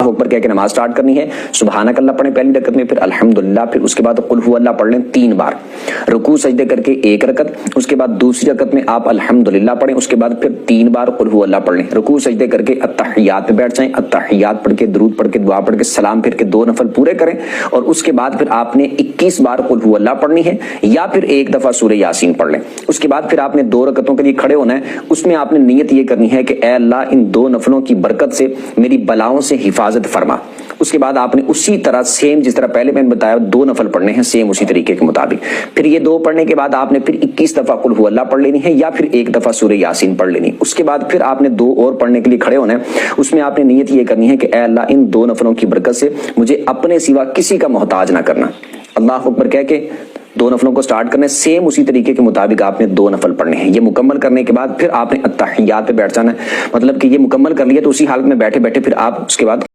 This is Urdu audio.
اکبر کہہ کے نماز سٹارٹ کرنی ہے، سبحانک اللہ پڑھیں پہلی رکعت میں، پھر الحمدللہ، پھر اس کے بعد قل هو اللہ پڑھ لیں 3 بار، رکوع سجدے کر کے 1 رکعت، اس کے بعد دوسری رکعت میں آپ الحمدللہ پڑھیں، اس کے بعد پھر 3 بار قل هو اللہ پڑھ لیں، رکوع سجدے کر کے اتحیات پہ بیٹھ جائیں، اتحیات پڑھ کے درود پڑھ کے دعا پڑھ کے سلام پھر کے 2 نفل پورے کریں، اور اس کے بعد پھر آپ نے 21 بار قل هو اللہ پڑھنی ہے، یا پھر 1 دفعہ سورہ یاسین پڑھ لیں۔ اس کے بعد پھر آپ نے 2 رکعتوں کے لیے کھڑے ہونا ہے، اس میں آپ نے نیت یہ کرنی ہے کہ اے اللہ ان 2 نفلوں کی برکت سے میری بلاؤں سے حفاظت فرما۔ اس کے بعد آپ نے اسی طرح سیم جس طرح پہلے میں نے بتایا 2 نفل پڑھنے ہیں سیم اسی طریقے کے مطابق، پھر یہ 2 پڑھنے کے بعد آپ نے پھر 21 دفعہ قل هو اللہ پڑھ لینی ہے، یا پھر 1 دفعہ سورہ یاسین پڑھ لینی۔ اس کے بعد پھر آپ نے 2 اور پڑھنے کے لیے کھڑے ہونا ہے، اس میں آپ نے نیت یہ کرنی ہے کہ اے اللہ ان 2 نفلوں کی برکت سے مجھے اپنے سوا کسی کا محتاج نہ کرنا۔ اللہ اکبر کہہ کے 2 نفلوں کو سٹارٹ کرنے، سیم اسی طریقے کے مطابق آپ نے 2 نفل پڑھنے ہیں۔ یہ مکمل کرنے کے بعد پھر آپ نے اتحیات پہ بیٹھ جانا ہے، مطلب کہ یہ مکمل کر لیا تو اسی حالت میں بیٹھے بیٹھے پھر آپ اس کے بعد